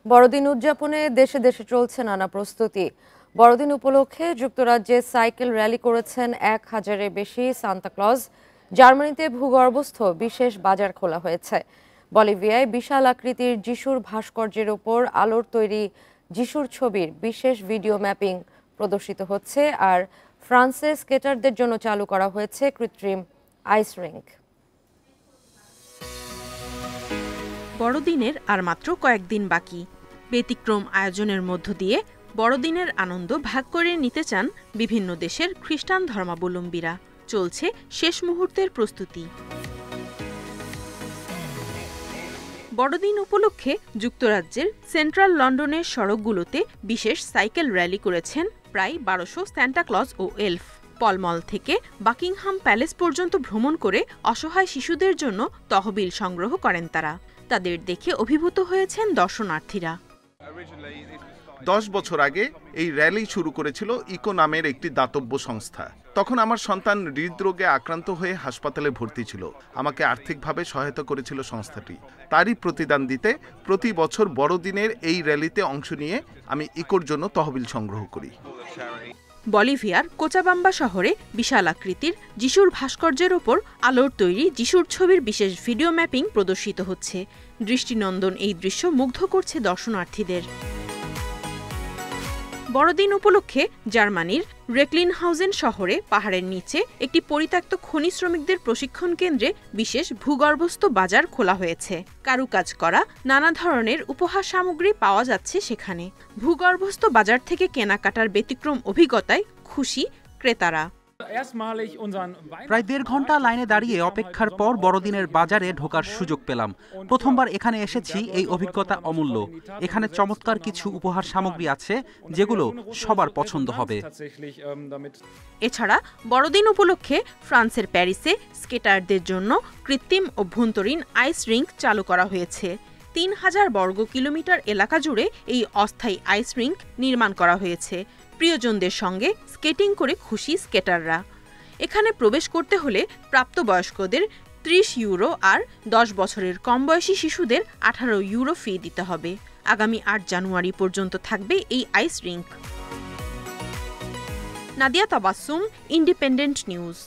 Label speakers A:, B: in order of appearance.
A: বড়দিন উদযাপনে দেশে দেশে চলছে নানা প্রস্তুতি। বড়দিন উপলক্ষে যুক্তরাজ্যে সাইকেল র্যালি করেছেন 1000-এর বেশি সান্তাক্লজ। জার্মানিতে ভূগর্ভস্থ বিশেষ বাজার খোলা হয়েছে। বলিভিয়ায় বিশাল আকৃতির যিশুর ভাস্কর্যের ওপর আলোর তৈরি যিশুর ছবির বিশেষ ভিডিও ম্যাপিং প্রদর্শিত হচ্ছে। আর ফ্রান্সে স্কেটারদের জন্য চালু করা হয়েছে কৃত্রিম আইস রিঙ্ক।
B: বড়দিনের আর মাত্র কয়েকদিন বাকি। ব্যতিক্রম আয়োজনের মধ্য দিয়ে বড়দিনের আনন্দ ভাগ করে নিতে চান বিভিন্ন দেশের খ্রিস্টান ধর্মাবলম্বীরা। চলছে শেষ মুহূর্তের প্রস্তুতি। বড়দিন উপলক্ষে যুক্তরাজ্যের সেন্ট্রাল লন্ডনের সড়কগুলোতে বিশেষ সাইকেল র্যালি করেছেন প্রায় 1200 সান্তাক্লজ ও এলফ। পলমল থেকে বাকিংহাম প্যালেস পর্যন্ত ভ্রমণ করে অসহায় শিশুদের জন্য তহবিল সংগ্রহ করেন তারা। তাদের দেখে অভিভূত হয়েছেন দর্শনার্থীরা।
C: 10 বছর আগে এই র্যালি শুরু করেছিল ইকো নামের একটি দাতব্য সংস্থা। তখন আমার সন্তান হৃদরোগে আক্রান্ত হয়ে হাসপাতালে ভর্তি ছিল। আমাকে আর্থিকভাবে সহায়তা করেছিল সংস্থাটি। তারই প্রতিদান দিতে প্রতি বছর বড়দিনের এই র্যালিতে অংশ নিয়ে আমি ইকোর জন্য তহবিল সংগ্রহ করি।
B: বলিভিয়ার কোচাবাম্বা শহরে বিশাল আকৃতির যিশুর ভাস্কর্যের ওপর আলোর তৈরি যিশুর ছবির বিশেষ ভিডিও ম্যাপিং প্রদর্শিত হচ্ছে। দৃষ্টিনন্দন এই দৃশ্য মুগ্ধ করছে দর্শনার্থীদের। বড়দিন উপলক্ষে জার্মানির রেকলিনহাউজেন শহরে পাহাড়ের নিচে একটি পরিত্যক্ত খনি শ্রমিকদের প্রশিক্ষণ কেন্দ্রে বিশেষ ভূগর্ভস্থ বাজার খোলা হয়েছে। কারুকাজ করা নানা ধরনের উপহার সামগ্রী পাওয়া যাচ্ছে সেখানে। ভূগর্ভস্থ বাজার থেকে কেনাকাটার ব্যতিক্রম অভিজ্ঞতায় খুশি ক্রেতারা।
D: প্রায় 1.5 ঘন্টা লাইনে দাঁড়িয়ে অপেক্ষার পর বড়দিনের বাজারে ঢোকার সুযোগ পেলাম। প্রথমবার এখানে এসেছি, এই অভিজ্ঞতা অমূল্য। এখানে চমৎকার কিছু উপহার সামগ্রী আছে যেগুলো সবার পছন্দ হবে।
B: এছাড়া বড়দিন উপলক্ষে ফ্রান্সের প্যারিসে স্কেটারদের জন্য কৃত্রিম অভ্যন্তরীণ আইস রিঙ্ক চালু করা হয়েছে। 3000 বর্গ কিলোমিটার এলাকা জুড়ে এই অস্থায়ী আইস রিঙ্ক নির্মাণ করা হয়েছে। প্রিয়জনদের সঙ্গে স্কেটিং করে খুশি স্কেটাররা। এখানে প্রবেশ করতে হলে প্রাপ্তবয়স্কদের 30 ইউরো আর 10 বছরের কম বয়সী শিশুদের 18 ইউরো ফি দিতে হবে। আগামী 8 জানুয়ারি পর্যন্ত থাকবে এই ice rink. Nadia Tabassum, Independent news.